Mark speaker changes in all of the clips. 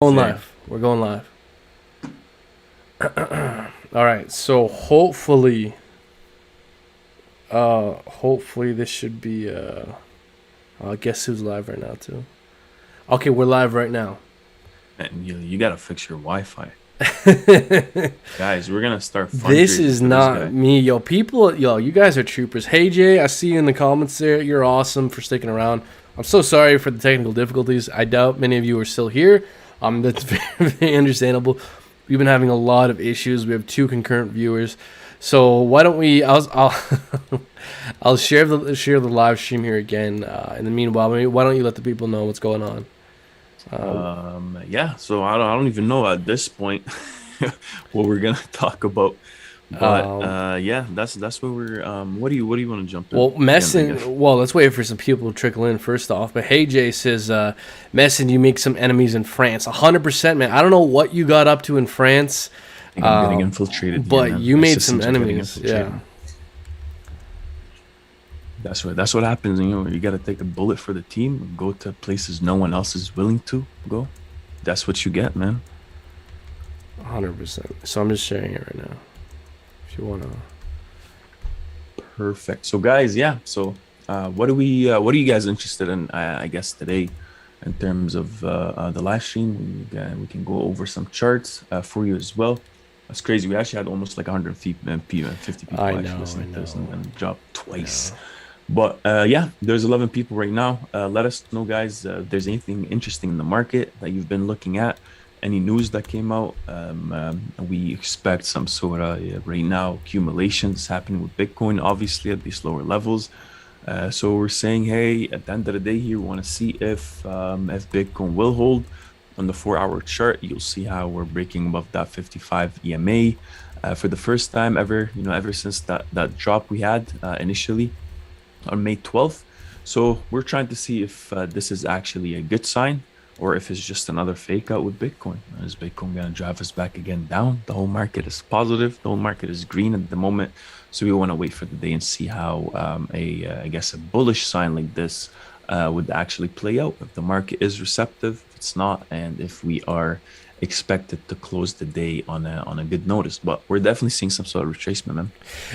Speaker 1: Going
Speaker 2: Fair.
Speaker 1: live. We're going live. All right. So hopefully this should be. I guess who's live right now too. Okay, we're live right now.
Speaker 2: And you gotta fix your Wi-Fi. Guys, we're gonna start
Speaker 1: This
Speaker 2: fundraising
Speaker 1: is
Speaker 2: for this
Speaker 1: not
Speaker 2: guy.
Speaker 1: me, yo. People, yo, you guys are troopers. Hey Jay, I see you in the comments there. You're awesome for sticking around. I'm so sorry for the technical difficulties. I doubt many of you are still here. That's very understandable. We've been having a lot of issues. We have 2 concurrent viewers. So why don't we? I'll share the live stream here again. In the meanwhile, why don't you let the people know what's going on?
Speaker 2: Yeah, so I don't even know at this point what we're gonna talk about. But
Speaker 1: Um,
Speaker 2: yeah, that's what we're what do you want to jump in
Speaker 1: Well,
Speaker 2: again, I guess.
Speaker 1: Well, let's wait for some people to trickle in first off. But hey, Jay says, Messin, you make some enemies in France. 100%, man. I don't know what you got up to in France,
Speaker 2: I think I'm getting infiltrated here,
Speaker 1: but
Speaker 2: man.
Speaker 1: you
Speaker 2: My
Speaker 1: made some
Speaker 2: systems are getting
Speaker 1: enemies.
Speaker 2: infiltrated.
Speaker 1: Yeah.
Speaker 2: That's what happens, you gotta take a bullet for the team and go to places no one else is willing to go. That's what you get, man.
Speaker 1: 100%. So I'm just sharing it right now. If you want to.
Speaker 2: Perfect. So guys, yeah. So what are you guys interested in? I guess today, in terms of the live stream, we can go over some charts for you as well. That's crazy. We actually had almost like 150 people
Speaker 1: I
Speaker 2: actually
Speaker 1: know,
Speaker 2: listening
Speaker 1: I
Speaker 2: to this
Speaker 1: know.
Speaker 2: and dropped twice.
Speaker 1: No.
Speaker 2: But yeah, there's 11 people right now. Let us know, guys, if there's anything interesting in the market that you've been looking at, any news that came out. We expect some sort of right now accumulations happening with Bitcoin, obviously at these lower levels. So we're saying, hey, at the end of the day here, we want to see if Bitcoin will hold. On the 4-hour chart, you'll see how we're breaking above that 55 EMA for the first time ever. Ever since that drop we had initially on May 12th. So we're trying to see if this is actually a good sign or if it's just another fake out with Bitcoin. Is Bitcoin going to drive us back again down? The whole market is positive. The whole market is green at the moment. So we want to wait for the day and see how I guess a bullish sign like this would actually play out. If the market is receptive, if it's not, and if we are expected to close the day on a good notice. But we're definitely seeing some sort of retracement, man.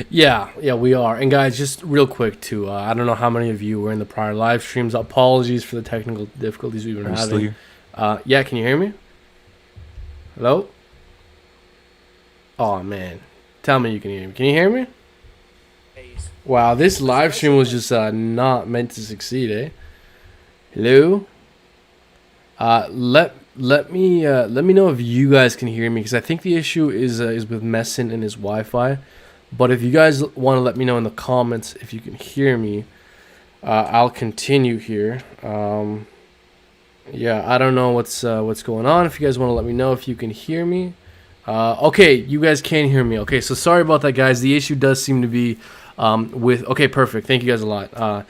Speaker 1: Yeah, we are. And guys, just real quick too. I don't know how many of you were in the prior live streams. Apologies for the technical difficulties we've been
Speaker 2: Are we still
Speaker 1: having.
Speaker 2: here?
Speaker 1: Yeah, can you hear me? Hello? Oh man, tell me you can hear me. Can you hear me? Wow, this live stream was just not meant to succeed, eh? Hello? Let me know if you guys can hear me, because I think the issue is with Messin and his Wi-Fi. But if you guys want to let me know in the comments if you can hear me, I'll continue here. Yeah, I don't know what's going on. If you guys want to let me know if you can hear me. Okay, you guys can hear me. Okay, so sorry about that, guys. The issue does seem to be with. Okay, perfect. Thank you guys a lot.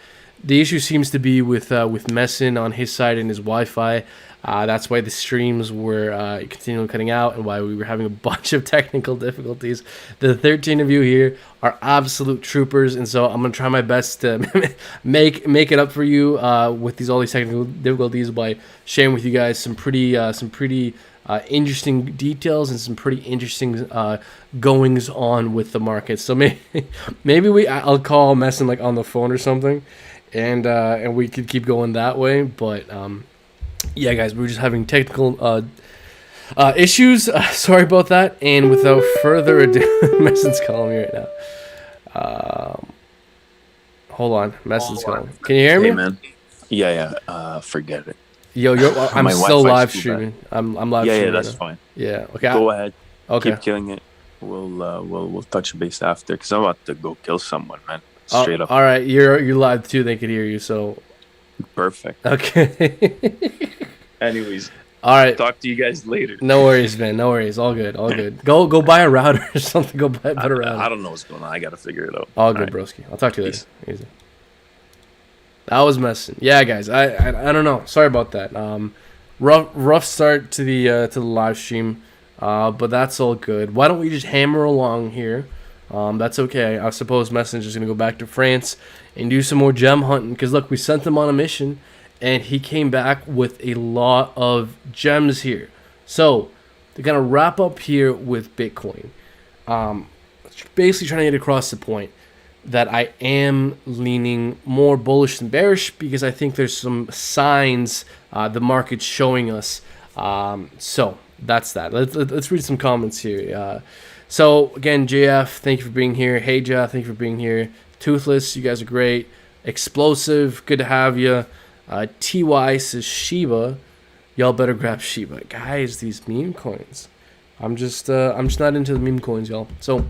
Speaker 1: The issue seems to be with Messin on his side and his Wi-Fi. That's why the streams were continually cutting out and why we were having a bunch of technical difficulties. The 13 of you here are absolute troopers, and so I'm gonna try my best to make it up for you with all these technical difficulties by sharing with you guys some pretty interesting details and some pretty interesting goings on with the market. So maybe I'll call Messin like on the phone or something, and we could keep going that way. But yeah, guys, we're just having technical issues. Sorry about that. And without further ado, Messin's calling me right now. Hold on, Messin's calling. Can you hear
Speaker 2: Hey,
Speaker 1: me?
Speaker 2: man. Yeah. Forget it.
Speaker 1: Yo, I'm
Speaker 2: My
Speaker 1: still
Speaker 2: Wi-Fi
Speaker 1: live
Speaker 2: is too bad.
Speaker 1: streaming. I'm live
Speaker 2: Yeah,
Speaker 1: streaming right
Speaker 2: that's
Speaker 1: now.
Speaker 2: fine.
Speaker 1: Yeah. Okay.
Speaker 2: Go ahead.
Speaker 1: Okay.
Speaker 2: Keep killing it. We'll touch base after because I'm about to go kill someone, man. Straight up.
Speaker 1: All right. You're live too. They could hear you. So
Speaker 2: Perfect.
Speaker 1: okay.
Speaker 2: Anyways,
Speaker 1: All right.
Speaker 2: talk to you guys later.
Speaker 1: No worries, man. No worries. All good. All good. Go buy a router or something. Go buy a better router.
Speaker 2: I don't know what's going on. I gotta figure it out.
Speaker 1: All good, broski. I'll talk to you later. Easy. That was messing. Yeah, guys. I don't know. Sorry about that. Rough start to the live stream, but that's all good. Why don't we just hammer along here? That's okay. I suppose Messenger's gonna go back to France and do some more gem hunting. Because look, we sent him on a mission, and he came back with a lot of gems here. So to kind of wrap up here with Bitcoin, basically trying to get across the point that I am leaning more bullish than bearish because I think there's some signs the market's showing us. So that's that. Let's read some comments here. So again, JF, thank you for being here. Hey Jeff, thank you for being here. Toothless, you guys are great. Explosive, good to have you. TY says Shiba, y'all better grab Shiba. Guys, these meme coins. I'm just not into the meme coins, y'all. So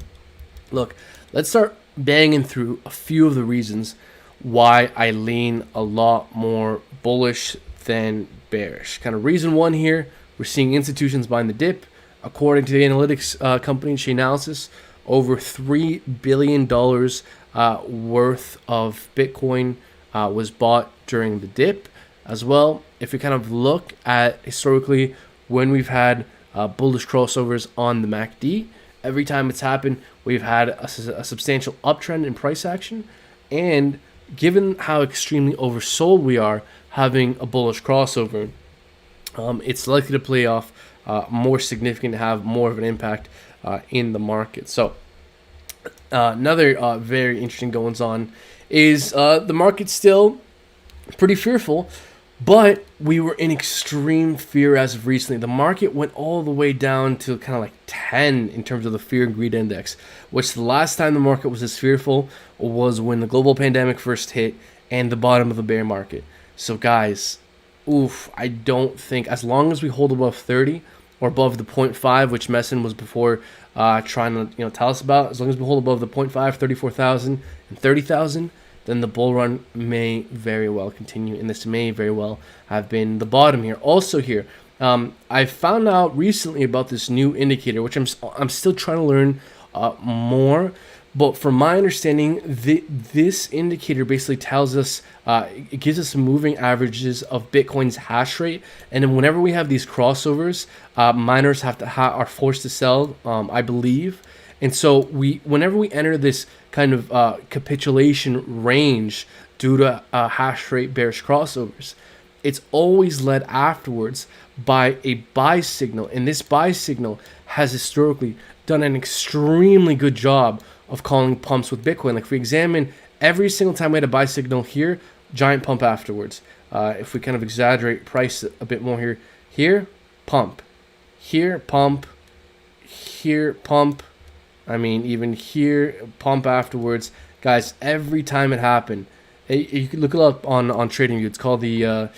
Speaker 1: look, let's start banging through a few of the reasons why I lean a lot more bullish than bearish. Kind of reason one here, we're seeing institutions buying the dip. According to the analytics company Chainalysis, over $3 billion worth of Bitcoin was bought during the dip as well. If you kind of look at historically when we've had bullish crossovers on the MACD, every time it's happened, we've had a substantial uptrend in price action. And given how extremely oversold we are, having a bullish crossover, it's likely to play off more significant, to have more of an impact in the market. So another very interesting goings on is the market's still pretty fearful, but we were in extreme fear as of recently. The market went all the way down to kind of like 10 in terms of the fear and greed index, which the last time the market was this fearful was when the global pandemic first hit and the bottom of the bear market. So guys, I don't think, as long as we hold above 30 or above the 0.5, which Messin was before trying to tell us about, as long as we hold above the 0.5, 34,000 and 30,000, then the bull run may very well continue, and this may very well have been the bottom here. Also here, I found out recently about this new indicator, which I'm still trying to learn more. But from my understanding, this indicator basically tells us, it gives us moving averages of Bitcoin's hash rate. And then whenever we have these crossovers, miners are forced to sell, I believe. And so whenever we enter this kind of capitulation range due to hash rate bearish crossovers, it's always led afterwards by a buy signal. And this buy signal has historically done an extremely good job of calling pumps with Bitcoin. Like if we examine every single time we had a buy signal here, giant pump afterwards. If we kind of exaggerate price a bit more here, pump, here, pump, here, pump. I mean, even here, pump afterwards. Guys, every time it happened, you can look it up on TradingView. It's called the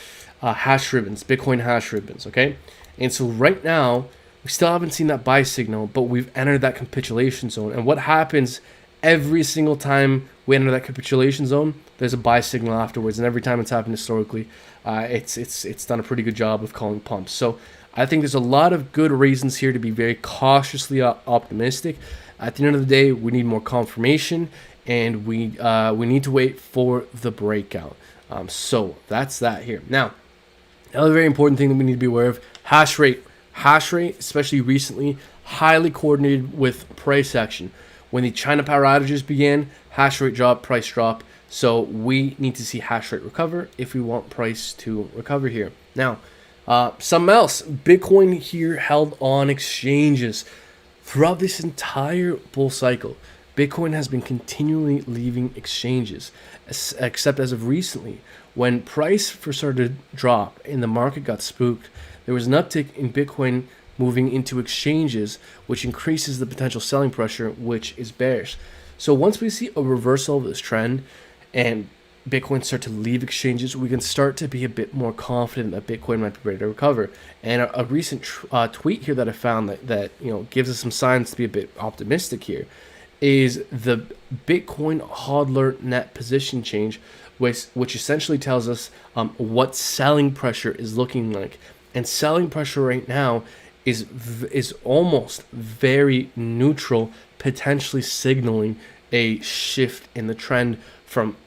Speaker 1: hash ribbons, Bitcoin hash ribbons, okay? And so right now, we still haven't seen that buy signal, but we've entered that capitulation zone. And what happens every single time we enter that capitulation zone? There's a buy signal afterwards, and every time it's happened historically, it's done a pretty good job of calling pumps. So I think there's a lot of good reasons here to be very cautiously optimistic. At the end of the day, we need more confirmation, and we need to wait for the breakout. So that's that here. Now, another very important thing that we need to be aware of: hash rate. Hash rate, especially recently, highly coordinated with price action. When the China power outages began, hash rate drop, price drop. So we need to see hash rate recover if we want price to recover here. Now, something else. Bitcoin here held on exchanges throughout this entire bull cycle. Bitcoin has been continually leaving exchanges, except as of recently, when price first started to drop and the market got spooked. There was an uptick in Bitcoin moving into exchanges, which increases the potential selling pressure, which is bearish. So once we see a reversal of this trend and Bitcoin start to leave exchanges, we can start to be a bit more confident that Bitcoin might be ready to recover. And a recent tweet here that I found that gives us some signs to be a bit optimistic here is the Bitcoin hodler net position change, which essentially tells us what selling pressure is looking like. And selling pressure right now is almost very neutral, potentially signaling a shift in the trend from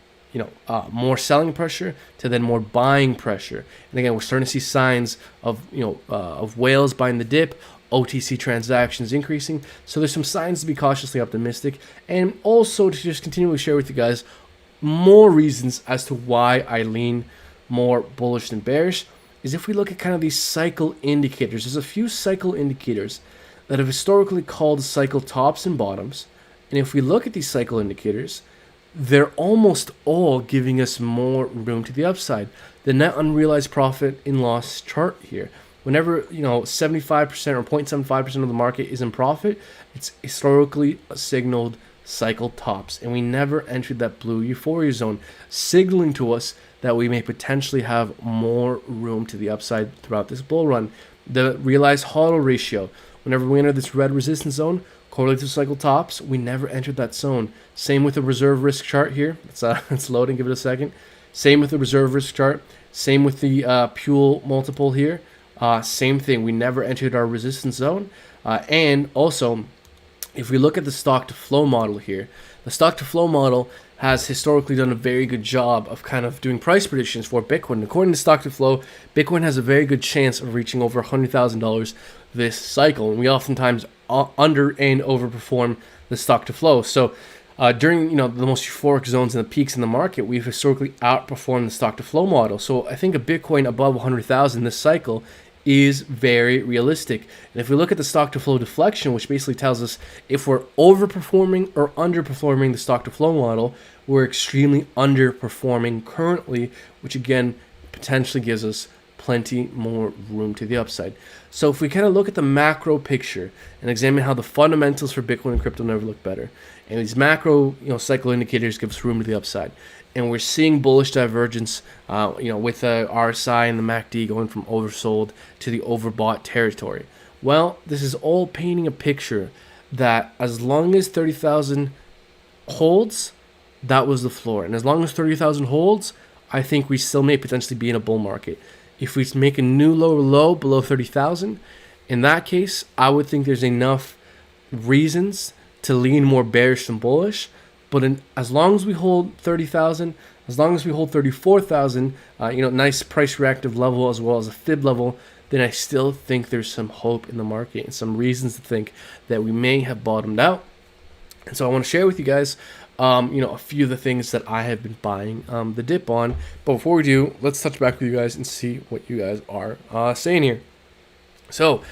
Speaker 1: more selling pressure to then more buying pressure. And again, we're starting to see signs of whales buying the dip, OTC transactions increasing. So there's some signs to be cautiously optimistic, and also to just continually share with you guys more reasons as to why I lean more bullish than bearish. is if we look at kind of these cycle indicators. There's a few cycle indicators that have historically called cycle tops and bottoms. And if we look at these cycle indicators, they're almost all giving us more room to the upside. The net unrealized profit in loss chart here. Whenever 75% or 0.75% of the market is in profit, it's historically signaled cycle tops, and we never entered that blue euphoria zone, signaling to us that we may potentially have more room to the upside throughout this bull run. The realized hodl ratio, whenever we enter this red resistance zone, correlates to cycle tops, we never entered that zone. Same with the reserve risk chart here. It's loading, give it a second. Same with the reserve risk chart. Same with the Puel multiple here. Same thing, we never entered our resistance zone. And also, if we look at the stock to flow model here, the stock to flow model has historically done a very good job of kind of doing price predictions for Bitcoin. According to stock to flow, Bitcoin has a very good chance of reaching over $100,000 this cycle, and we oftentimes under and overperform the stock to flow. So during the most euphoric zones and the peaks in the market, we've historically outperformed the stock to flow model. So I think a Bitcoin above 100,000 this cycle is very realistic. And if we look at the stock to flow deflection, which basically tells us if we're overperforming or underperforming the stock to flow model, we're extremely underperforming currently, which again potentially gives us plenty more room to the upside. So if we kind of look at the macro picture and examine how the fundamentals for Bitcoin and crypto never look better, and these macro cycle indicators give us room to the upside, and we're seeing bullish divergence with the RSI and the MACD going from oversold to the overbought territory. Well, this is all painting a picture that as long as 30,000 holds, that was the floor, and as long as 30,000 holds, I think we still may potentially be in a bull market. If we make a new lower low below 30,000, in that case, I would think there's enough reasons to lean more bearish than bullish. But as long as we hold 30,000, as long as we hold 34,000, nice price reactive level as well as a fib level, then I still think there's some hope in the market and some reasons to think that we may have bottomed out. And so I want to share with you guys a few of the things that I have been buying the dip on. But before we do, let's touch back with you guys and see what you guys are saying here. So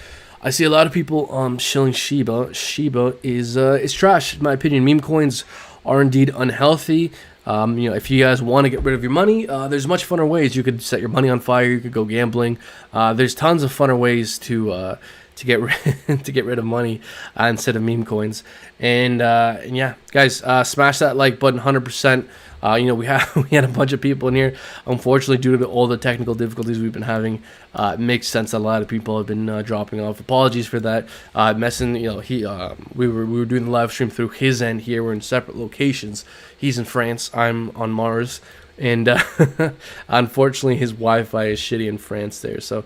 Speaker 1: I see a lot of people shilling Shiba. Shiba is trash, in my opinion. Meme coins are indeed unhealthy. If you guys want to get rid of your money, there's much funner ways. You could set your money on fire. You could go gambling. There's tons of funner ways to get rid of money instead of meme coins. And yeah, guys, smash that like button 100%. We had a bunch of people in here. Unfortunately, due to all the technical difficulties we've been having, it makes sense that a lot of people have been dropping off. Apologies for that. We were doing the live stream through his end here. We're in separate locations. He's in France. I'm on Mars. And unfortunately, his Wi-Fi is shitty in France there. So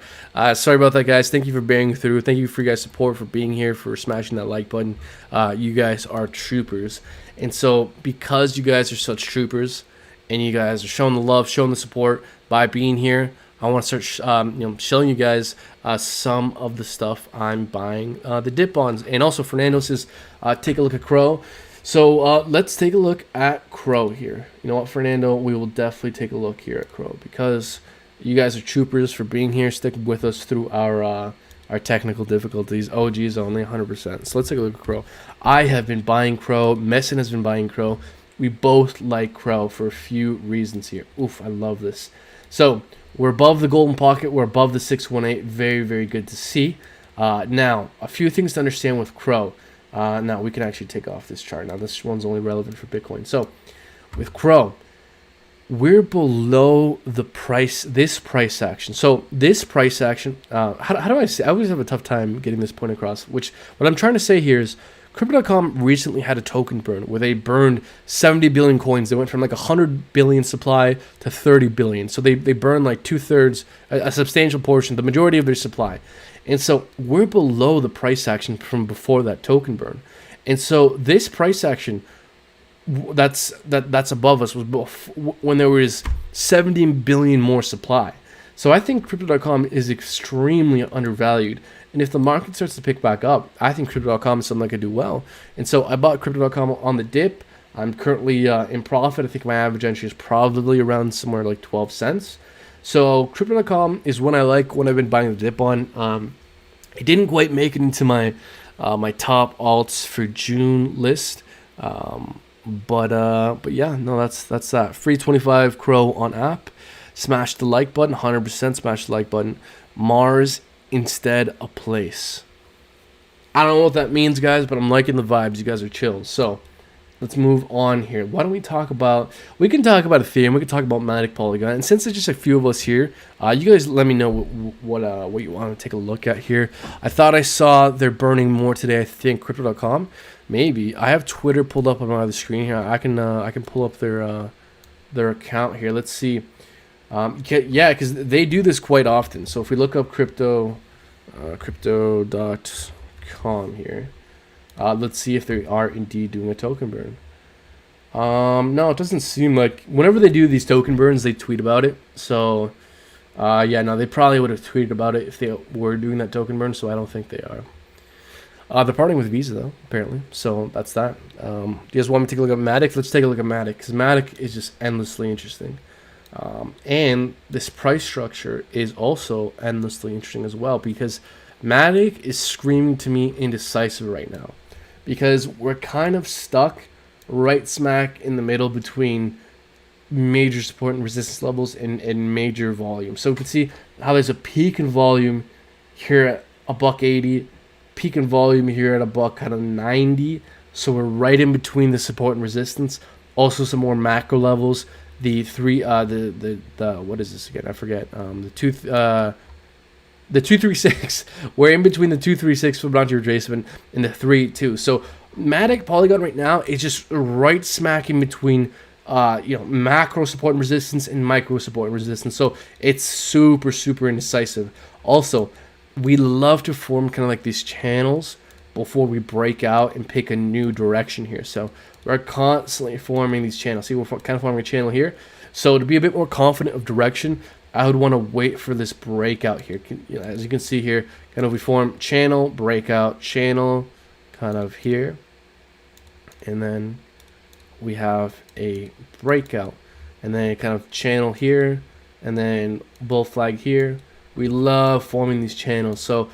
Speaker 1: sorry about that, guys. Thank you for bearing through. Thank you for your guys' support, for being here, for smashing that like button. You guys are troopers. And so because you guys are such troopers and you guys are showing the love, showing the support by being here, I want to start showing you guys some of the stuff I'm buying the dip on. And also, Fernando says, take a look at Crow. So let's take a look at Crow here. You know what, Fernando? We will definitely take a look here at Crow because you guys are troopers for being here, sticking with us through our technical difficulties. OGs only 100%. So let's take a look at Crow. I have been buying Crow. Messin has been buying Crow. We both like Crow for a few reasons here. Oof, I love this. So we're above the golden pocket. We're above the 618. Very, very good to see. Now, a few things to understand with Crow. Now we can actually take off this chart. Now this one's only relevant for Bitcoin. So with Crow, we're below the price, this price action. So this price action, how do I say? I always have a tough time getting this point across. What I'm trying to say here is Crypto.com recently had a token burn where they burned 70 billion coins. They went from like 100 billion supply to 30 billion. So they burned like 2/3, a substantial portion, the majority of their supply. And so we're below the price action from before that token burn. And so this price action that's above us was when there was 70 billion more supply. So I think Crypto.com is extremely undervalued. And if the market starts to pick back up, I think Crypto.com is something that could do well. And so I bought Crypto.com on the dip. I'm currently in profit. I think my average entry is probably around somewhere like 12 cents. So Crypto.com is one I like, one I've been buying the dip on. It didn't quite make it into my my top alts for June list, but yeah, no, that's that. Free 25 Crow on app. Smash the like button, 100% smash the like button. Mars instead a place. I don't know what that means, guys, but I'm liking the vibes. You guys are chill. So let's move on here. Why don't we talk about... We can talk about Ethereum. We can talk about MATIC, Polygon. And since there's just a few of us here, you guys let me know what you want to take a look at here. I thought I saw they're burning more today. I think Crypto.com. Maybe. I have Twitter pulled up on my other screen here. I can pull up their account here. Let's see. Yeah, because they do this quite often. So if we look up crypto.com here, let's see if they are indeed doing a token burn. No, it doesn't seem like... Whenever they do these token burns, they tweet about it. So, yeah, no, they probably would have tweeted about it if they were doing that token burn, so I don't think they are. They're parting with Visa, though, apparently. So that's that. Do you guys want me to take a look at MATIC? Let's take a look at MATIC, because MATIC is just endlessly interesting. And this price structure is also endlessly interesting as well, because MATIC is screaming to me indecisive right now, because we're kind of stuck right smack in the middle between major support and resistance levels and major volume. So we can see how there's a peak in volume here at $1.80, peak in volume here at $1.90. So we're right in between the support and resistance. Also some more macro levels. The what is this again? I forget. The 236. We're in between the 236 Fibonacci retracement and the 382. So MATIC Polygon right now is just right smack in between macro support and resistance and micro support and resistance. So it's super indecisive. Also, we love to form kind of like these channels before we break out and pick a new direction here. So we're constantly forming these channels. See, we're kind of forming a channel here. So to be a bit more confident of direction, I would want to wait for this breakout here. As you can see here, kind of we form channel, breakout, channel, kind of here. And then we have a breakout. And then kind of channel here. And then bull flag here. We love forming these channels. So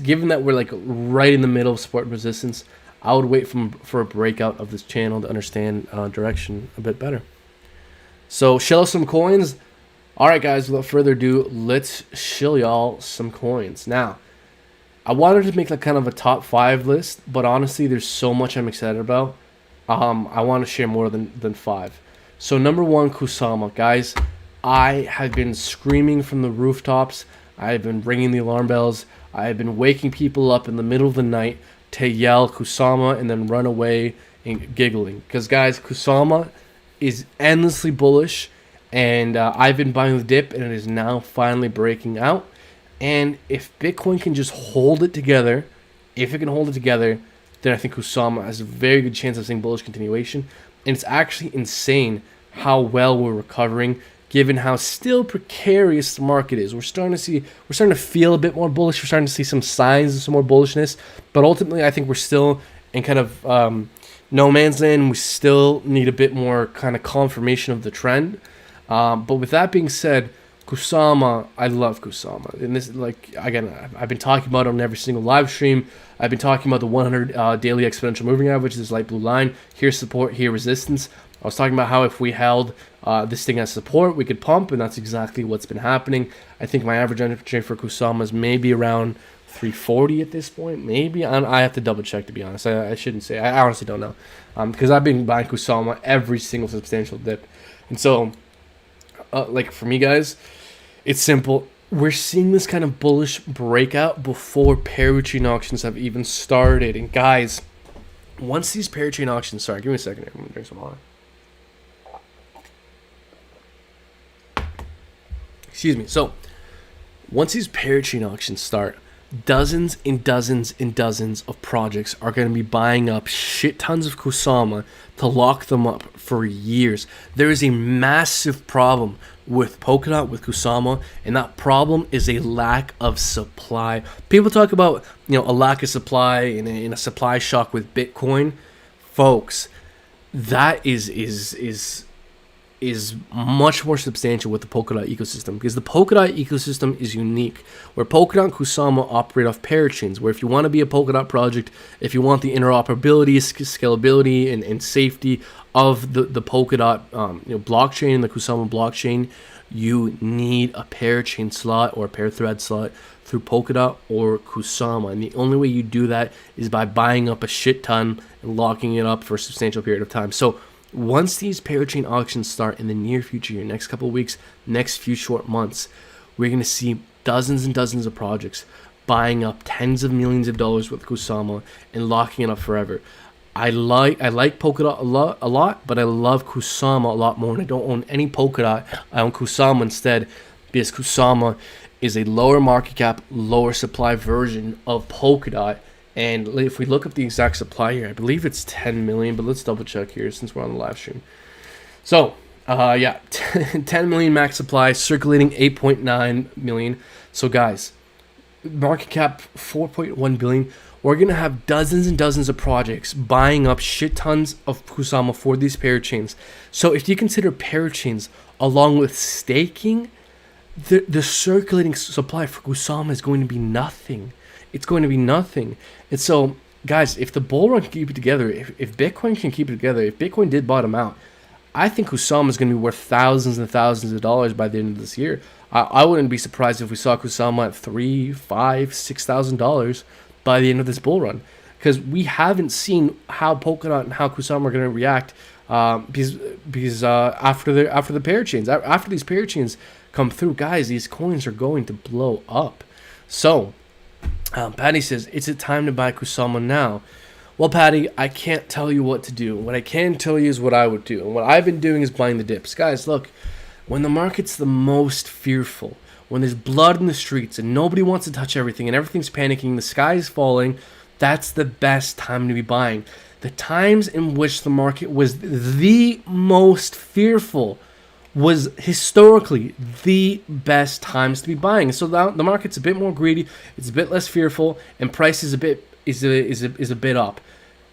Speaker 1: given that we're like right in the middle of support and resistance, I would wait for a breakout of this channel to understand direction a bit better. So shell some coins. All right, guys, without further ado, let's shill y'all some coins. Now, I wanted to make like kind of a top 5 list, but honestly, there's so much I'm excited about. I want to share more than 5. So number 1, Kusama. Guys, I have been screaming from the rooftops. I've been ringing the alarm bells. I've been waking people up in the middle of the night to yell Kusama and then run away and giggling. Because, guys, Kusama is endlessly bullish. And I've been buying the dip, and it is now finally breaking out. And if Bitcoin can just hold it together, then I think Kusama has a very good chance of seeing bullish continuation. And it's actually insane how well we're recovering, given how still precarious the market is. We're starting to feel a bit more bullish. We're starting to see some signs of some more bullishness. But ultimately, I think we're still in kind of no man's land. We still need a bit more kind of confirmation of the trend. But with that being said, Kusama, I love Kusama. And this, like, again, I've been talking about it on every single live stream. I've been talking about the 100 daily exponential moving average, this light blue line. Here's support, here resistance. I was talking about how if we held this thing as support, we could pump, and that's exactly what's been happening. I think my average entry for Kusama is maybe around 340 at this point. Maybe. I have to double check, to be honest. I shouldn't say. I honestly don't know. Because I've been buying Kusama every single substantial dip. And so... like for me, guys, it's simple. We're seeing this kind of bullish breakout before parachain auctions have even started. And guys, once these parachain auctions start, give me a second here. I'm gonna drink some water. Excuse me. So once these parachain auctions start, dozens and dozens and dozens of projects are going to be buying up shit tons of Kusama to lock them up for years. There is a massive problem with Polkadot, with Kusama, and that problem is a lack of supply. People talk about, a lack of supply and a supply shock with Bitcoin. Folks, that is is much more substantial with the Polkadot ecosystem, because the Polkadot ecosystem is unique, where Polkadot and Kusama operate off parachains, where if you want to be a Polkadot project, if you want the interoperability, scalability, and safety of the Polkadot blockchain and the Kusama blockchain, you need a parachain slot or a pair thread slot through Polkadot or Kusama. And the only way you do that is by buying up a shit ton and locking it up for a substantial period of time. So once these parachain auctions start in the near future, your next couple of weeks, next few short months, we're going to see dozens and dozens of projects buying up tens of millions of dollars with Kusama and locking it up forever. I like Polkadot a lot, but I love Kusama a lot more, and I don't own any Polkadot. I own Kusama instead, because Kusama is a lower market cap, lower supply version of Polkadot. And if we look up the exact supply here, I believe it's 10 million, but let's double check here since we're on the live stream. So, 10 million max supply, circulating 8.9 million. So guys, market cap 4.1 billion. We're going to have dozens and dozens of projects buying up shit tons of Kusama for these parachains. So if you consider parachains along with staking, the circulating supply for Kusama is going to be nothing. It's going to be nothing. And so, guys, if the bull run can keep it together, if Bitcoin can keep it together, if Bitcoin did bottom out, I think Kusama is going to be worth thousands and thousands of dollars by the end of this year. I wouldn't be surprised if we saw Kusama at $3,000, $5,000, $6,000 by the end of this bull run, because we haven't seen how Polkadot and how Kusama are going to react because after the parachains, after these parachains come through, guys, these coins are going to blow up. So Patty says, it's a time to buy Kusama now. Well, Patty, I can't tell you what to do. What I can tell you is what I would do. And what I've been doing is buying the dips. Guys, look, when the market's the most fearful, when there's blood in the streets and nobody wants to touch everything and everything's panicking, the sky is falling, that's the best time to be buying. The times in which the market was the most fearful was historically the best times to be buying. So the market's a bit more greedy, it's a bit less fearful, and price is a bit up.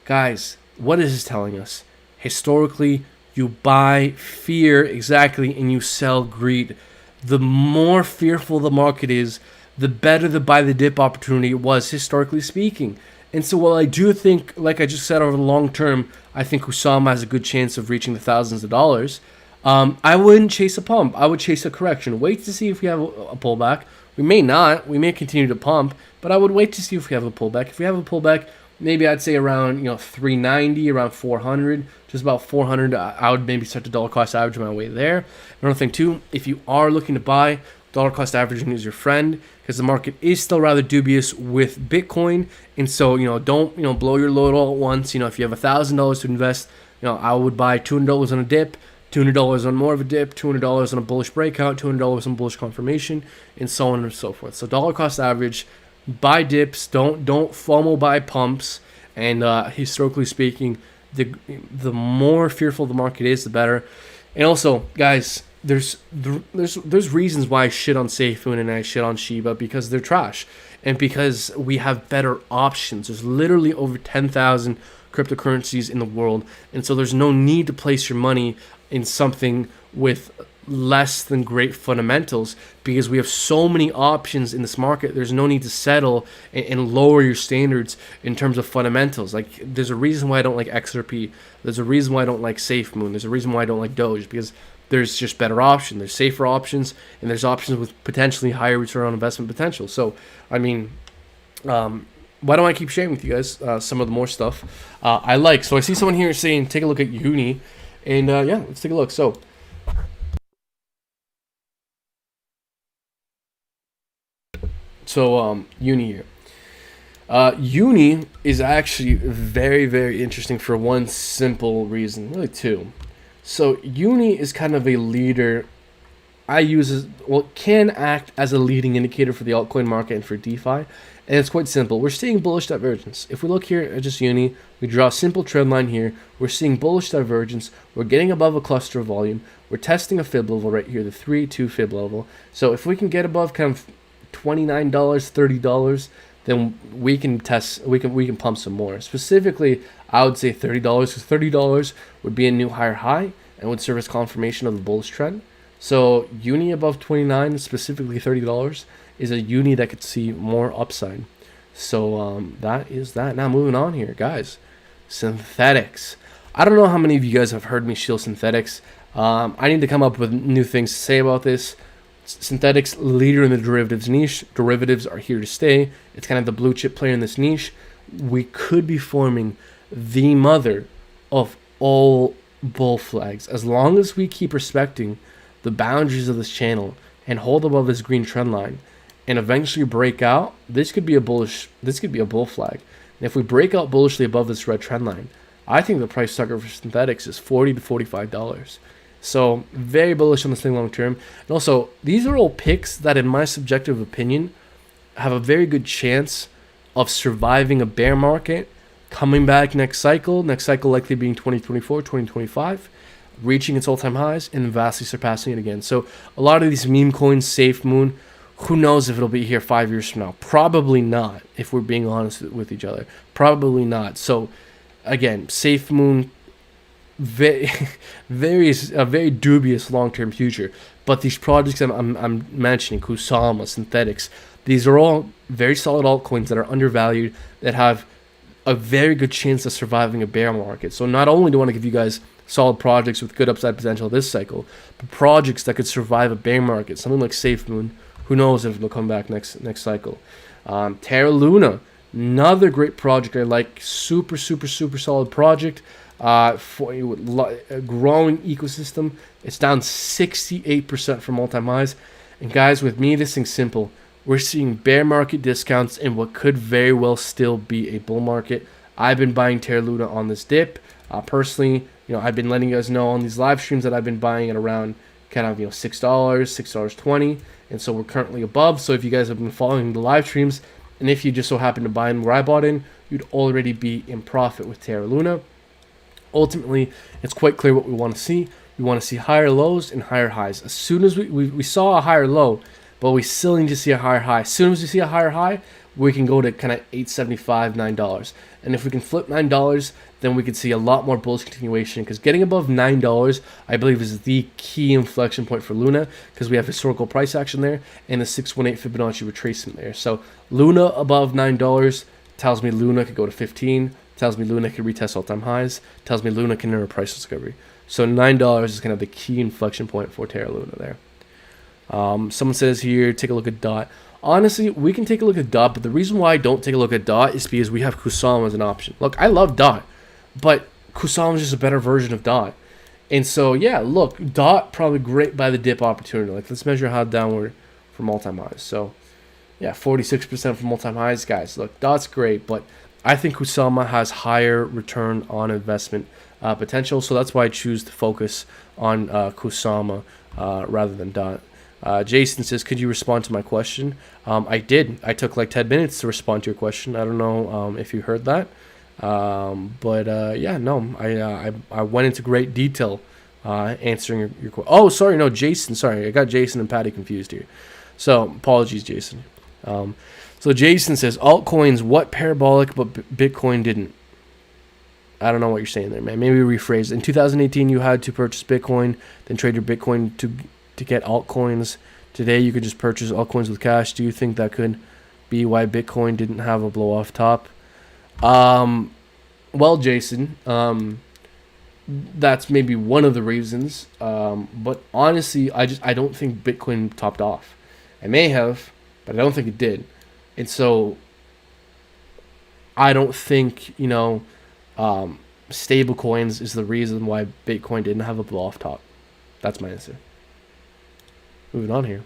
Speaker 1: Guys, what is this telling us? Historically, you buy fear, exactly, and you sell greed. The more fearful the market is, the better the buy the dip opportunity was, historically speaking. And so while I do think, like I just said, over the long term, I think Kusama has a good chance of reaching the thousands of dollars. I wouldn't chase a pump. I would chase a correction. Wait to see if we have a pullback. We may not. We may continue to pump, but I would wait to see if we have a pullback. If we have a pullback, maybe I'd say around 390, around 400, just about 400. I would maybe start to dollar cost average my way there. Another thing too, if you are looking to buy, dollar cost averaging is your friend, because the market is still rather dubious with Bitcoin. And so don't blow your load all at once. If you have $1,000 to invest, I would buy $200 on a dip, $200 on more of a dip, $200 on a bullish breakout, $200 on bullish confirmation, and so on and so forth. So dollar cost average, buy dips, don't FOMO buy pumps, and historically speaking, the more fearful the market is, the better. And also, guys, there's reasons why I shit on SafeMoon and I shit on Shiba, because they're trash, and because we have better options. There's literally over 10,000 cryptocurrencies in the world, and so there's no need to place your money in something with less than great fundamentals, because we have so many options in this market. There's no need to settle and lower your standards in terms of fundamentals. Like, there's a reason why I don't like XRP. There's a reason why I don't like SafeMoon. There's a reason why I don't like Doge, because there's just better options. There's safer options, and there's options with potentially higher return on investment potential. So, I mean, why don't I keep sharing with you guys some of the more stuff I like? So I see someone here saying, take a look at Uni. And yeah, let's take a look. So Uni here. Uni is actually very, very interesting for one simple reason, really two. So Uni is kind of a leader. Can act as a leading indicator for the altcoin market and for DeFi. And it's quite simple. We're seeing bullish divergence. If we look here at just Uni, we draw a simple trend line here. We're seeing bullish divergence. We're getting above a cluster of volume. We're testing a fib level right here, the 3-2 fib level. So if we can get above kind of $29, $30, then we can test. We can pump some more. Specifically, I would say $30, because $30 would be a new higher high. and would serve as confirmation of the bullish trend. So uni above 29, specifically $30, is a uni that could see more upside. So that is that. Now moving on here, guys. Synthetics. I don't know how many of you guys have heard me shield synthetics. I need to come up with new things to say about this. Synthetics, leader in the derivatives niche. Derivatives are here to stay. It's kind of the blue chip player in this niche. We could be forming the mother of all bull flags as long as we keep respecting the boundaries of this channel and hold above this green trend line and eventually break out. This could be a bull flag. And if we break out bullishly above this red trend line, I think the price target for synthetics is $40 to $45. So very bullish on this thing long term. And also, these are all picks that, in my subjective opinion, have a very good chance of surviving a bear market, coming back next cycle likely being 2024, 2025, reaching its all-time highs and vastly surpassing it again. So a lot of these meme coins, SafeMoon, who knows if it'll be here 5 years from now? Probably not, if we're being honest with each other. Probably not. So again, SafeMoon, a very dubious long-term future. But these projects I'm mentioning, Kusama, Synthetics, these are all very solid altcoins that are undervalued, that have a very good chance of surviving a bear market. So not only do I want to give you guys solid projects with good upside potential this cycle, but projects that could survive a bear market, something like SafeMoon. Who knows if it'll come back next cycle. Terra Luna, another great project I like. Super solid project. For a growing ecosystem. It's down 68% from all-time highs. And guys, with me, this thing's simple. We're seeing bear market discounts in what could very well still be a bull market. I've been buying Terra Luna on this dip. Personally, I've been letting you guys know on these live streams that I've been buying at around kind of $6, $6.20. And so we're currently above. So if you guys have been following the live streams, and if you just so happen to buy in where I bought in, you'd already be in profit with Terra Luna. Ultimately, it's quite clear what we want to see. We want to see higher lows and higher highs. As soon as we saw a higher low, but we still need to see a higher high. As soon as we see a higher high, we can go to kind of $8.75, $9. And if we can flip $9, then we could see a lot more bullish continuation, because getting above $9, I believe, is the key inflection point for Luna, because we have historical price action there and the 618 Fibonacci retracement there. So Luna above $9 tells me Luna could go to 15, tells me Luna could retest all-time highs, tells me Luna can enter a price discovery. So $9 is kind of the key inflection point for Terra Luna there. Someone says here, take a look at DOT. Honestly, we can take a look at DOT, but the reason why I don't take a look at DOT is because we have Kusama as an option. Look, I love DOT, but Kusama is just a better version of DOT. And so, yeah, look, DOT probably great by the dip opportunity. Like, let's measure how downward from all-time highs. So, yeah, 46% from all-time highs. Guys, look, DOT's great, but I think Kusama has higher return on investment potential. So that's why I choose to focus on Kusama rather than DOT. Jason says, could you respond to my question? I did. I took like 10 minutes to respond to your question. I don't know if you heard that. Yeah, no, I went into great detail answering your question. Oh, sorry, no, Jason. Sorry, I got Jason and Patty confused here. So apologies, Jason. So Jason says, altcoins, what parabolic, but Bitcoin didn't. I don't know what you're saying there, man. Maybe rephrase. In 2018, you had to purchase Bitcoin, then trade your Bitcoin to get altcoins. Today, you could just purchase altcoins with cash. Do you think that could be why Bitcoin didn't have a blow off top? Well, Jason, that's maybe one of the reasons. But honestly, I don't think Bitcoin topped off. It may have, but I don't think it did. And so I don't think, stable coins is the reason why Bitcoin didn't have a blow off top. That's my answer. Moving on here.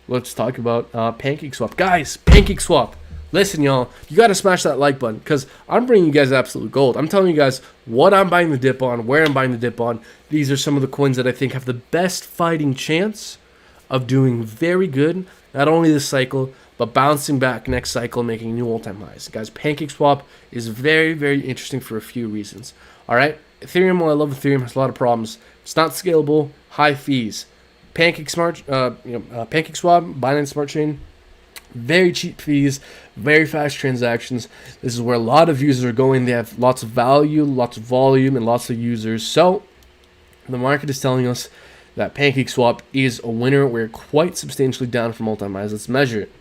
Speaker 1: Let's talk about PancakeSwap. Guys, PancakeSwap. Listen, y'all, you got to smash that like button, because I'm bringing you guys absolute gold. I'm telling you guys what I'm buying the dip on, where I'm buying the dip on. These are some of the coins that I think have the best fighting chance of doing very good, not only this cycle, but bouncing back next cycle, making new all-time highs. Guys, PancakeSwap is very, very interesting for a few reasons. All right? Ethereum, well, I love Ethereum, has a lot of problems. It's not scalable, high fees. PancakeSwap, Binance Smart Chain, very cheap fees, very fast transactions. This is where a lot of users are going. They have lots of value, lots of volume, and lots of users. So The market is telling us that PancakeSwap is a winner. We're quite substantially down from all-time highs. Let's measure it.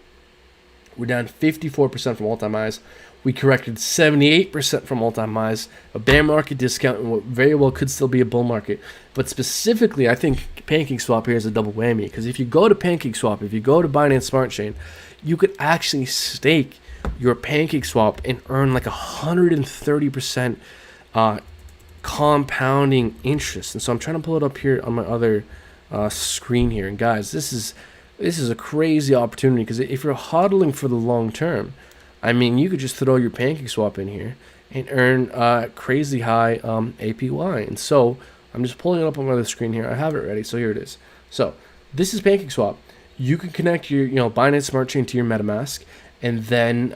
Speaker 1: We're down 54% from all-time highs. We corrected 78% from all-time highs. A bear market discount and what very well could still be a bull market. But specifically, I think PancakeSwap here is a double whammy. Because if you go to PancakeSwap, if you go to Binance Smart Chain, you could actually stake your PancakeSwap and earn like 130% compounding interest. And so I'm trying to pull it up here on my other screen here. And guys, this is a crazy opportunity, because if you're hodling for the long term, I mean, you could just throw your PancakeSwap in here and earn crazy high APY. And so I'm just pulling it up on my other screen here. I have it ready, so here it is. So this is PancakeSwap. You can connect your Binance Smart Chain to your MetaMask, and then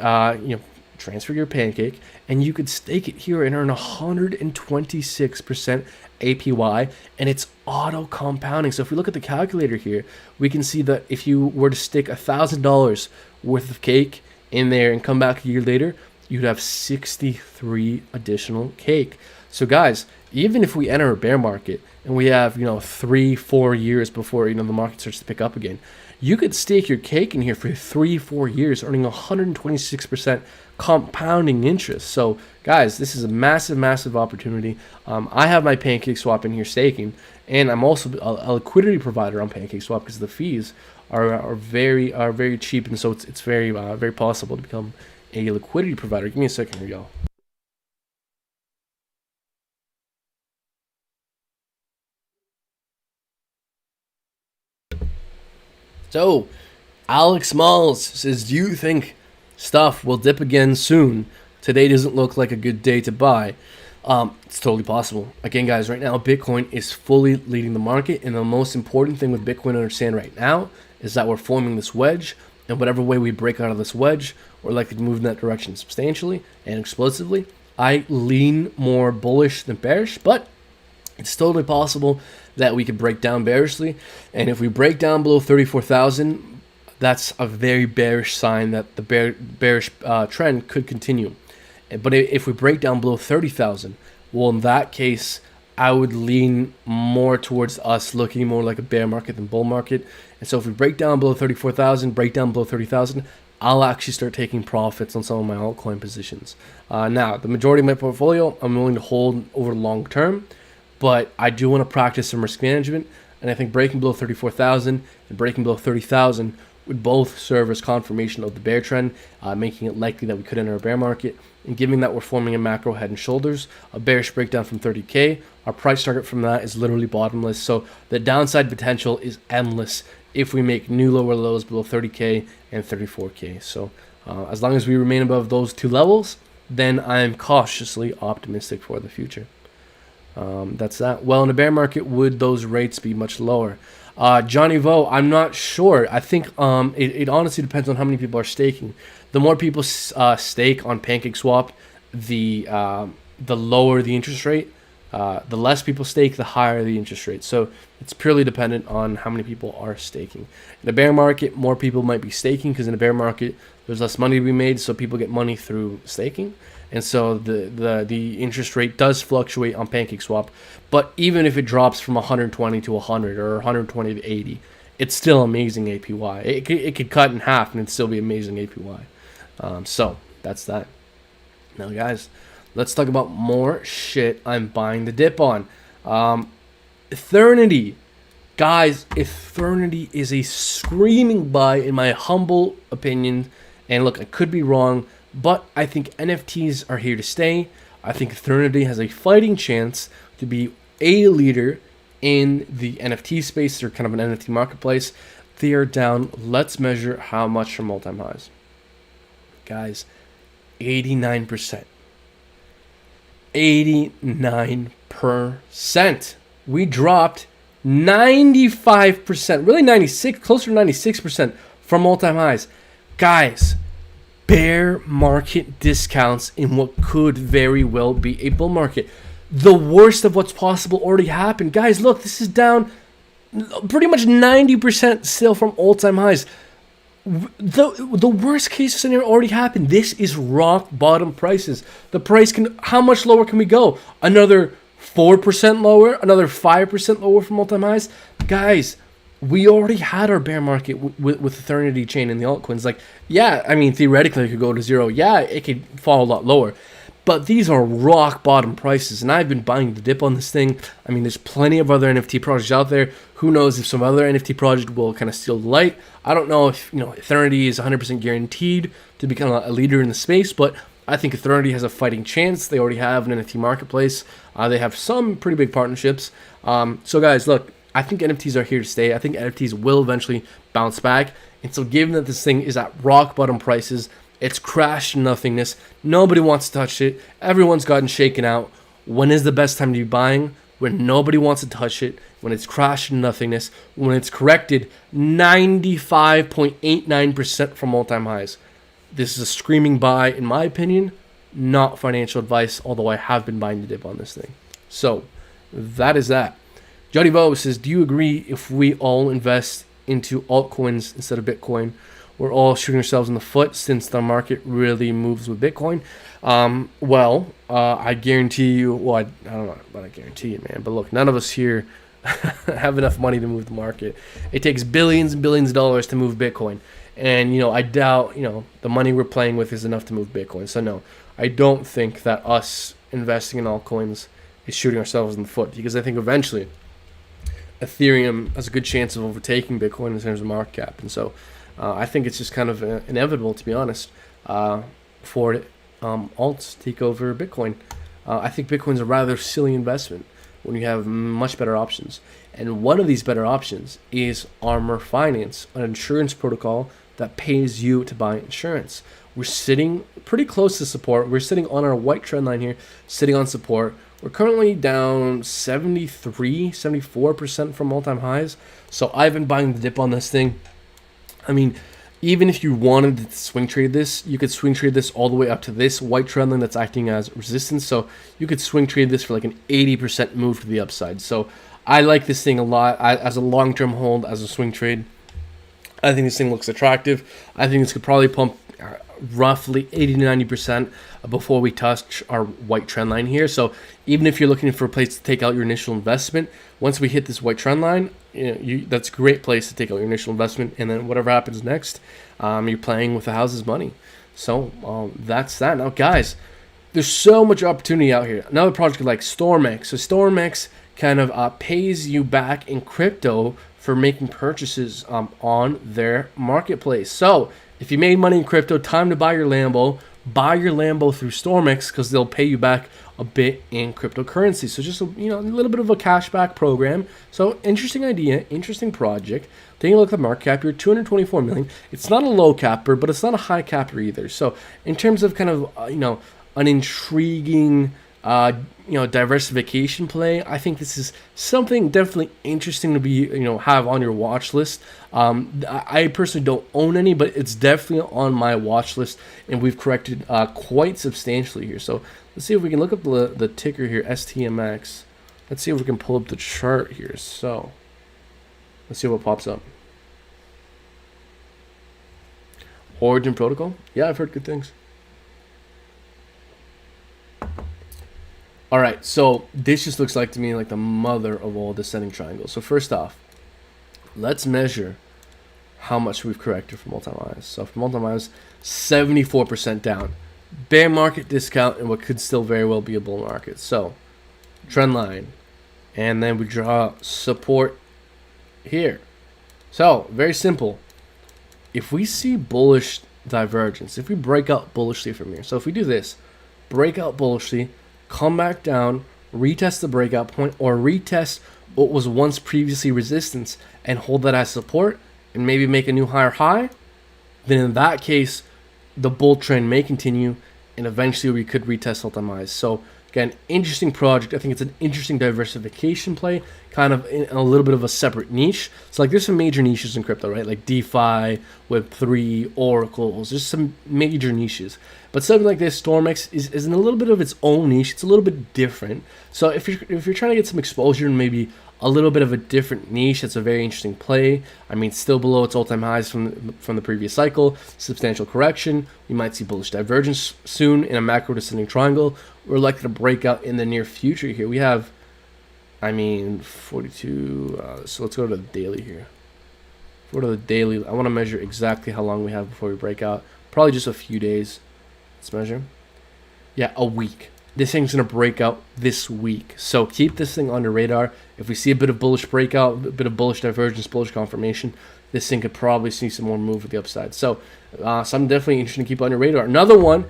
Speaker 1: transfer your Pancake, and you could stake it here and earn 126% APY, and it's auto compounding. So if we look at the calculator here, we can see that if you were to stick $1,000 worth of cake in there and come back a year later, you'd have 63 additional cake. So guys, even if we enter a bear market and we have 3-4 years before the market starts to pick up again, you could stake your cake in here for 3-4 years, earning 126% compounding interest. So guys, this is a massive opportunity. I have my PancakeSwap in here staking, and I'm also a liquidity provider on PancakeSwap, because the fees are very cheap, and so it's very possible to become a liquidity provider. Give me a second here, y'all. So Alex Malls says, do you think stuff will dip again soon? Today doesn't look like a good day to buy. It's totally possible. Again, guys, right now Bitcoin is fully leading the market, and the most important thing with Bitcoin to understand right now is that we're forming this wedge, and whatever way we break out of this wedge, we're likely to move in that direction substantially and explosively. I lean more bullish than bearish, but it's totally possible that we could break down bearishly, and if we break down below 34,000, that's a very bearish sign that the bearish trend could continue. But if we break down below 30,000, well, in that case, I would lean more towards us looking more like a bear market than bull market. And so if we break down below 34,000, break down below 30,000, I'll actually start taking profits on some of my altcoin positions. Now, the majority of my portfolio, I'm willing to hold over long term, but I do want to practice some risk management. And I think breaking below 34,000 and breaking below 30,000 would both serve as confirmation of the bear trend, making it likely that we could enter a bear market. And given that we're forming a macro head and shoulders, a bearish breakdown from 30K, our price target from that is literally bottomless. So the downside potential is endless if we make new lower lows below 30K and 34K. So as long as we remain above those two levels, then I'm cautiously optimistic for the future. That's that. Well, in a bear market, would those rates be much lower? Johnny Vo, I'm not sure. I think it honestly depends on how many people are staking. The more people stake on PancakeSwap, the lower the interest rate. The less people stake, the higher the interest rate. So it's purely dependent on how many people are staking. In a bear market, more people might be staking, because in a bear market, there's less money to be made, so people get money through staking. And so the interest rate does fluctuate on PancakeSwap. But even if it drops from 120 to 100 or 120 to 80, it's still amazing APY. It could cut in half and it'd still be amazing APY. So that's that. Now, guys, let's talk about more shit I'm buying the dip on. Eternity. Guys, Eternity is a screaming buy in my humble opinion. And look, I could be wrong, but I think NFTs are here to stay. I think Eternity has a fighting chance to be a leader in the NFT space. They're kind of an NFT marketplace. They are down. Let's measure how much from all-time highs. Guys, 89%. 89%. We dropped 95%, really 96, closer to 96% from all-time highs. Guys, bear market discounts in what could very well be a bull market. The worst of what's possible already happened. Guys, look, this is down pretty much 90% still from all-time highs. The worst case scenario already happened. This is rock bottom prices. The price can, how much lower can we go? Another 4% lower, another 5% lower from all-time highs. Guys, we already had our bear market with Eternity Chain and the altcoins. Like, yeah, I mean, theoretically it could go to zero. Yeah, it could fall a lot lower. But these are rock bottom prices, and I've been buying the dip on this thing. I mean, there's plenty of other NFT projects out there. Who knows if some other NFT project will kind of steal the light. I don't know if, Eternity is 100% guaranteed to become a leader in the space, but I think Eternity has a fighting chance. They already have an NFT marketplace. They have some pretty big partnerships. So guys, look, I think NFTs are here to stay. I think NFTs will eventually bounce back. And so given that this thing is at rock bottom prices, it's crashed to nothingness, nobody wants to touch it, everyone's gotten shaken out. When is the best time to be buying? When nobody wants to touch it, when it's crashed to nothingness, when it's corrected 95.89% from all-time highs. This is a screaming buy, in my opinion, not financial advice, although I have been buying the dip on this thing. So, that is that. Jody Vo says, do you agree if we all invest into altcoins instead of Bitcoin, we're all shooting ourselves in the foot since the market really moves with Bitcoin? I guarantee you, well, I don't know about I guarantee it, man, but look, none of us here have enough money to move the market. It takes billions and billions of dollars to move Bitcoin. And, I doubt, the money we're playing with is enough to move Bitcoin. So, no, I don't think that us investing in altcoins is shooting ourselves in the foot, because I think eventually Ethereum has a good chance of overtaking Bitcoin in terms of market cap. And so I think it's just kind of inevitable, to be honest, for alts to take over Bitcoin. I think Bitcoin's a rather silly investment when you have much better options. And one of these better options is Armor Finance, an insurance protocol that pays you to buy insurance. We're sitting pretty close to support. We're sitting on our white trend line here, sitting on support. We're currently down 74% from all-time highs. So I've been buying the dip on this thing. I mean, even if you wanted to swing trade this, you could swing trade this all the way up to this white trend line that's acting as resistance. So you could swing trade this for like an 80% move to the upside. So I like this thing a lot as a long-term hold, as a swing trade. I think this thing looks attractive. I think this could probably pump roughly 80 to 90% before we touch our white trend line here. So even if you're looking for a place to take out your initial investment, once we hit this white trend line, that's a great place to take out your initial investment, and then whatever happens next, you're playing with the house's money. So that's that. Now, guys, there's so much opportunity out here. Another project like StormX. So StormX kind of pays you back in crypto for making purchases on their marketplace. So if you made money in crypto, time to buy your Lambo. Buy your Lambo through StormX, because they'll pay you back a bit in cryptocurrency. So just a little bit of a cashback program. So interesting idea, interesting project. Taking a look at the market cap, you're 224 million. It's not a low capper, but it's not a high capper either. So in terms of kind of an intriguing diversification play, I think this is something definitely interesting to be have on your watch list. I personally don't own any, but it's definitely on my watch list, and we've corrected quite substantially here. So let's see if we can look up the ticker here, STMX. Let's see if we can pull up the chart here. So let's see what pops up. Origin Protocol. Yeah, I've heard good things. All right, so this just looks like to me like the mother of all descending triangles. So first off, let's measure how much we've corrected from all-time highs. So from all-time highs, 74% down. Bear market discount in what could still very well be a bull market. So trend line, and then we draw support here. So very simple. If we see bullish divergence, if we break out bullishly from here, so if we do this, break out bullishly, come back down, retest the breakout point, or retest what was once previously resistance and hold that as support and maybe make a new higher high, then in that case, the bull trend may continue and eventually we could retest all-time highs. So again, interesting project. I think it's an interesting diversification play, kind of in a little bit of a separate niche. So like there's some major niches in crypto, right? Like DeFi, Web3, oracles, there's some major niches. But something like this, Stormex, is in a little bit of its own niche. It's a little bit different. So if you're trying to get some exposure and maybe a little bit of a different niche, it's a very interesting play. I mean, still below its all-time highs from the previous cycle. Substantial correction. We might see bullish divergence soon in a macro descending triangle. We're likely to break out in the near future here. We have, I mean, 42. So let's go to the daily here. Go to the daily. I want to measure exactly how long we have before we break out. Probably just a few days. Let's measure. Yeah, a week. This thing's going to break out this week. So keep this thing on your radar. If we see a bit of bullish breakout, a bit of bullish divergence, bullish confirmation, this thing could probably see some more move with the upside. So something definitely interesting to keep on your radar. Another one,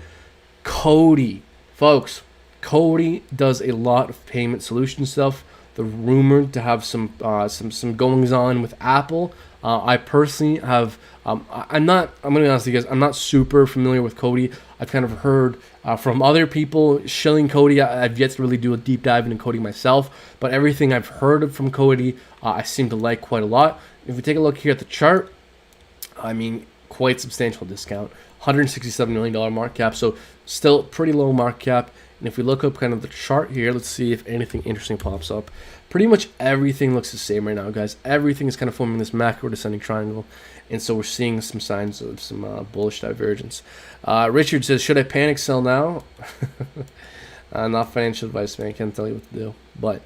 Speaker 1: CODI. Folks, CODI does a lot of payment solution stuff. They're rumored to have some goings on with Apple. I personally have. I'm going to be honest with you guys. I'm not super familiar with CODI. I've kind of heard from other people shilling CODI. I've yet to really do a deep dive into CODI myself, but everything I've heard from CODI, I seem to like quite a lot. If we take a look here at the chart, I mean, quite substantial discount, $167 million market cap. So still pretty low market cap. And if we look up kind of the chart here, let's see if anything interesting pops up. Pretty much everything looks the same right now, guys. Everything is kind of forming this macro descending triangle. And so we're seeing some signs of some bullish divergence. Richard says, should I panic sell now? Not financial advice, man. I can't tell you what to do. But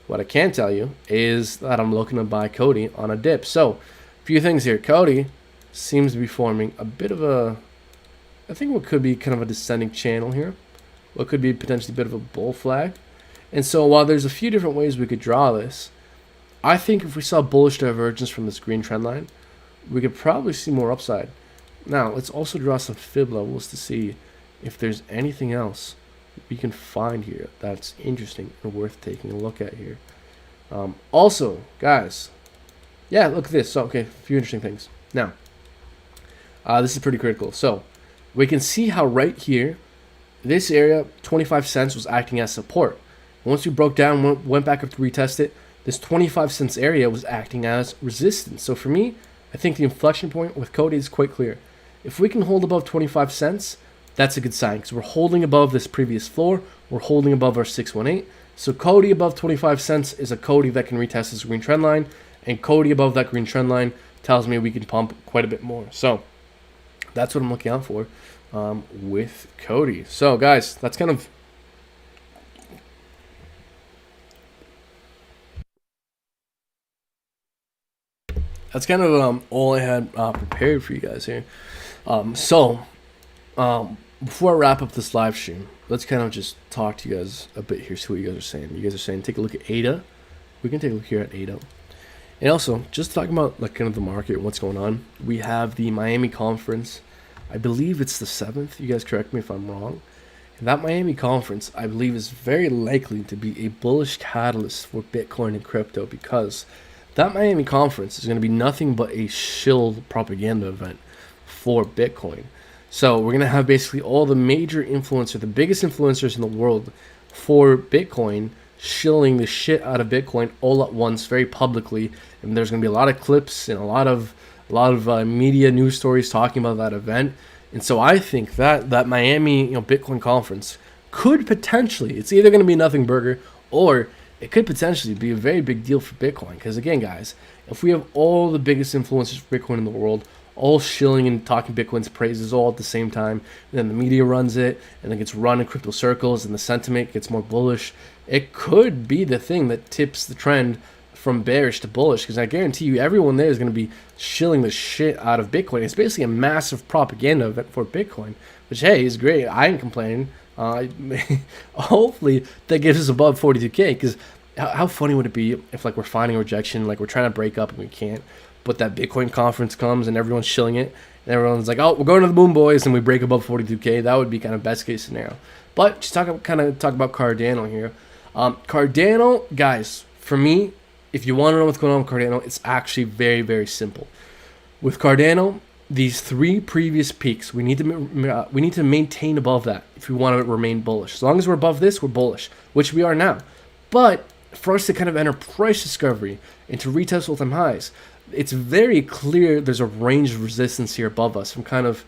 Speaker 1: what I can tell you is that I'm looking to buy CODI on a dip. So a few things here. CODI seems to be forming a bit of a, I think what could be kind of a descending channel here. What could be potentially a bit of a bull flag. And so while there's a few different ways we could draw this, I think if we saw bullish divergence from this green trend line, we could probably see more upside. Now, let's also draw some fib levels to see if there's anything else we can find here that's interesting and worth taking a look at here. Also, guys, yeah, look at this. So, okay, a few interesting things. Now, this is pretty critical. So, we can see how right here, this area, 25 cents, was acting as support. Once we broke down, went back up to retest it, this 25 cents area was acting as resistance. So for me, I think the inflection point with CODI is quite clear. If we can hold above 25 cents, that's a good sign because we're holding above this previous floor. We're holding above our 618. So CODI above 25 cents is a CODI that can retest this green trend line. And CODI above that green trend line tells me we can pump quite a bit more. So that's what I'm looking out for with CODI. So guys, that's kind of all I had prepared for you guys here. Before I wrap up this live stream, let's kind of just talk to you guys a bit here, see what you guys are saying. You guys are saying take a look at ADA. We can take a look here at ADA. And also, just talking about like kind of the market, what's going on. We have the Miami conference. I believe it's the 7th. You guys correct me if I'm wrong. And that Miami conference, I believe, is very likely to be a bullish catalyst for Bitcoin and crypto because that Miami conference is going to be nothing but a shill propaganda event for Bitcoin. So we're going to have basically all the major influencers, the biggest influencers in the world for Bitcoin, shilling the shit out of Bitcoin all at once, very publicly. And there's going to be a lot of clips and a lot of media news stories talking about that event. And so I think that Miami, Bitcoin conference could potentially, it's either going to be nothing burger or it could potentially be a very big deal for Bitcoin. Because again, guys, if we have all the biggest influencers for Bitcoin in the world all shilling and talking Bitcoin's praises all at the same time, and then the media runs it, and then gets run in crypto circles, and the sentiment gets more bullish, it could be the thing that tips the trend from bearish to bullish. Because I guarantee you, everyone there is going to be shilling the shit out of Bitcoin. It's basically a massive propaganda event for Bitcoin, which, hey, is great. I ain't complaining. Hopefully that gives us above 42K, because how funny would it be if like we're finding rejection, like we're trying to break up and we can't, but that Bitcoin conference comes and everyone's shilling it and everyone's like, oh, we're going to the moon, boys, and we break above 42K. That would be kind of best case scenario. But just talk about Cardano here. Cardano, guys, for me, if you want to know what's going on with Cardano, it's actually very, very simple. With Cardano, these three previous peaks, we need to maintain above that if we want to remain bullish. As long as we're above this, we're bullish, which we are now. But for us to kind of enter price discovery and to retest all-time highs, it's very clear there's a range of resistance here above us from kind of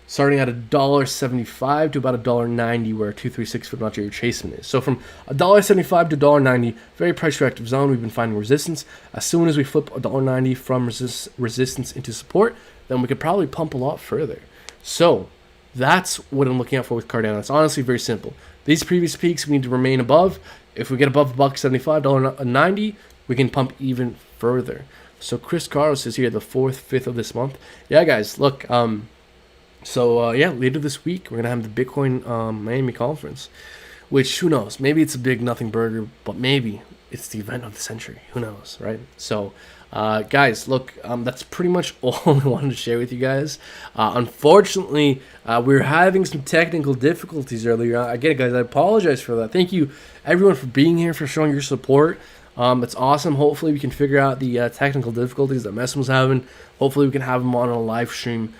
Speaker 1: starting at $1.75 to about $1.90, where a 236 Fibonacci retracement is. So from $1.75 to $1.90, very price reactive zone. We've been finding resistance. As soon as we flip $1.90 from resistance into support, then we could probably pump a lot further. So that's what I'm looking out for with Cardano. It's honestly very simple. These previous peaks we need to remain above. If we get above $1.75, $1.90, we can pump even further. So Chris Carlos is here the 4th, 5th of this month. Yeah, guys, look. Yeah, later this week we're gonna have the Bitcoin Miami conference, which who knows? Maybe it's a big nothing burger, but maybe it's the event of the century. Who knows, right? So, guys, look, that's pretty much all I wanted to share with you guys. Unfortunately, we were having some technical difficulties earlier. Again, guys, I apologize for that. Thank you, everyone, for being here, for showing your support. It's awesome. Hopefully, we can figure out the technical difficulties that Messin was having. Hopefully, we can have him on a live stream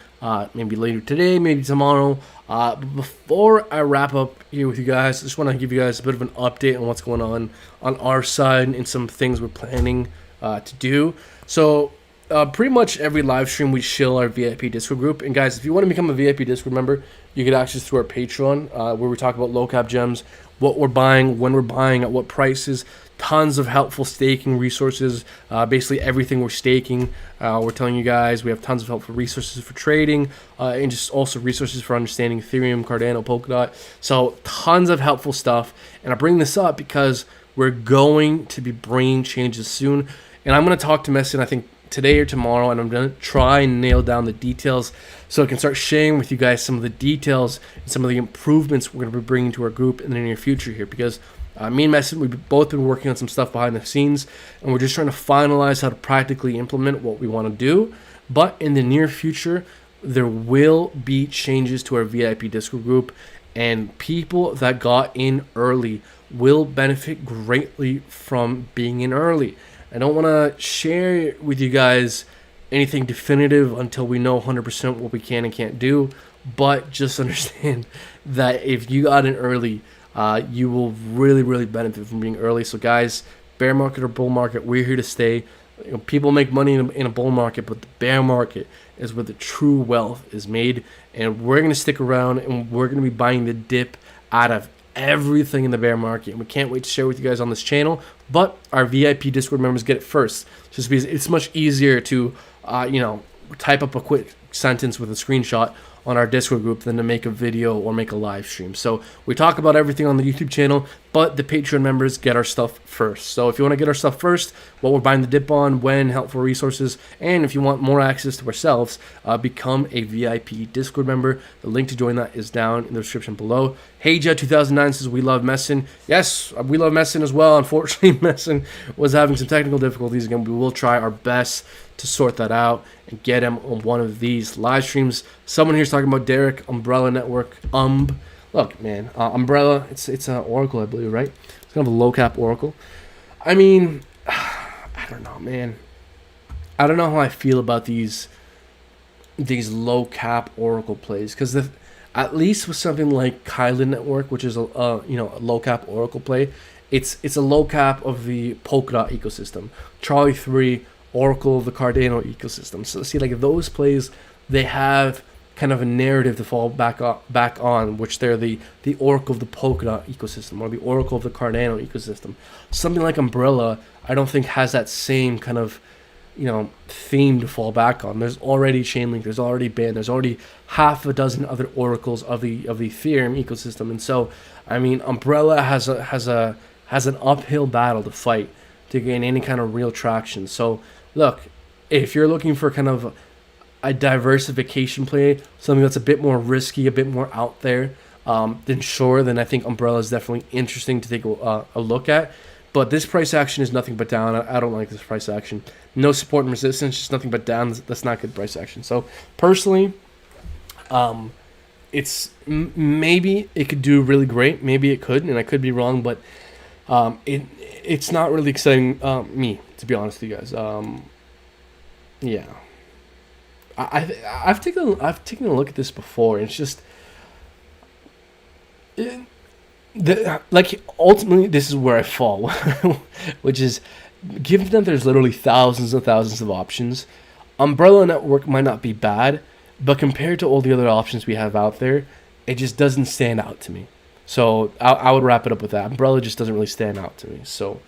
Speaker 1: maybe later today, maybe tomorrow. But before I wrap up here with you guys, I just want to give you guys a bit of an update on what's going on our side and some things we're planning to do. So pretty much every live stream we shill our VIP Discord group. And guys, if you want to become a VIP Discord member, you get access to our Patreon, where we talk about low cap gems, what we're buying, when we're buying, at what prices, tons of helpful staking resources, basically everything we're staking. We're telling you guys we have tons of helpful resources for trading, and just also resources for understanding Ethereum, Cardano, Polkadot. So tons of helpful stuff. And I bring this up because we're going to be bringing changes soon. And I'm going to talk to Messi, I think, today or tomorrow, and I'm going to try and nail down the details so I can start sharing with you guys some of the details and some of the improvements we're going to be bringing to our group in the near future here, because me and Messi, we've both been working on some stuff behind the scenes, and we're just trying to finalize how to practically implement what we want to do. But in the near future, there will be changes to our VIP Discord group, and people that got in early will benefit greatly from being in early. I don't want to share with you guys anything definitive until we know 100% what we can and can't do, but just understand that if you got in early, you will really, really benefit from being early. So guys, bear market or bull market, we're here to stay. You know, people make money in a bull market, but the bear market is where the true wealth is made, and we're going to stick around, and we're going to be buying the dip out of everything in the bear market, and we can't wait to share with you guys on this channel. But our VIP Discord members get it first, just because it's much easier to type up a quick sentence with a screenshot on our Discord group than to make a video or make a live stream. So we talk about everything on the YouTube channel, but the Patreon members get our stuff first. So if you want to get our stuff first, what we're buying the dip on, when, helpful resources, and if you want more access to ourselves, become a VIP Discord member. The link to join that is down in the description below. HeyJet2009 says, we love Messin. Yes, we love Messin as well. Unfortunately, Messin was having some technical difficulties. Again, we will try our best to sort that out and get him on one of these live streams. Someone here's talking about Derek, Umbrella Network, Look, man, Umbrella, it's an Oracle, I believe, right? It's kind of a low cap Oracle. I mean, I don't know, man. I don't know how I feel about these low cap Oracle plays, because at least with something like Kylan Network, which is a low cap Oracle play, it's a low cap of the Polkadot ecosystem. Charlie 3, Oracle of the Cardano ecosystem. So see, like those plays, they have kind of a narrative to fall back on, which they're the Oracle of the Polkadot ecosystem or the Oracle of the Cardano ecosystem. Something like Umbrella, I don't think has that same kind of theme to fall back on. There's already Chainlink, there's already Band, there's already half a dozen other oracles of the Ethereum ecosystem, and so I mean Umbrella has an uphill battle to fight to gain any kind of real traction. So look, if you're looking for kind of a diversification play, something that's a bit more risky, a bit more out there, then I think Umbrella is definitely interesting to take a look at. But this price action is nothing but down. I don't like this price action. No support and resistance, just nothing but down. That's not good price action. So personally, it's maybe it could do really great. Maybe it could, and I could be wrong, but it's not really exciting me, to be honest with you guys. Yeah, I've taken a look at this before, and it's just ultimately this is where I fall, which is given that there's literally thousands and thousands of options. Umbrella Network might not be bad, but compared to all the other options we have out there, it just doesn't stand out to me. So I would wrap it up with that. Umbrella just doesn't really stand out to me. So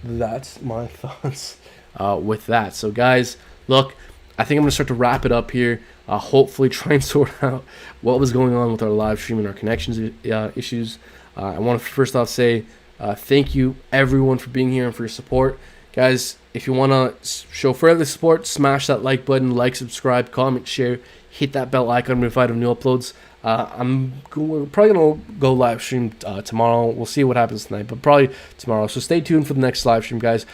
Speaker 1: that's my thoughts with that. So guys, look, I think I'm going to start to wrap it up here. Hopefully try and sort out what was going on with our live stream and our connections issues. I want to first off say thank you everyone for being here and for your support. Guys, if you want to show further support, smash that like button, like, subscribe, comment, share, hit that bell icon to be notified of new uploads. We're probably going to go live stream tomorrow. We'll see what happens tonight, but probably tomorrow. So stay tuned for the next live stream, guys.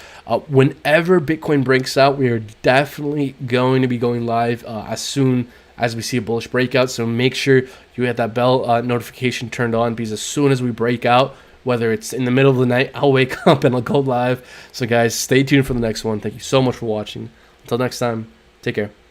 Speaker 1: Whenever Bitcoin breaks out, we are definitely going to be going live as soon as we see a bullish breakout. So make sure you have that bell notification turned on, because as soon as we break out, whether it's in the middle of the night, I'll wake up and I'll go live. So guys, stay tuned for the next one. Thank you so much for watching. Until next time, take care.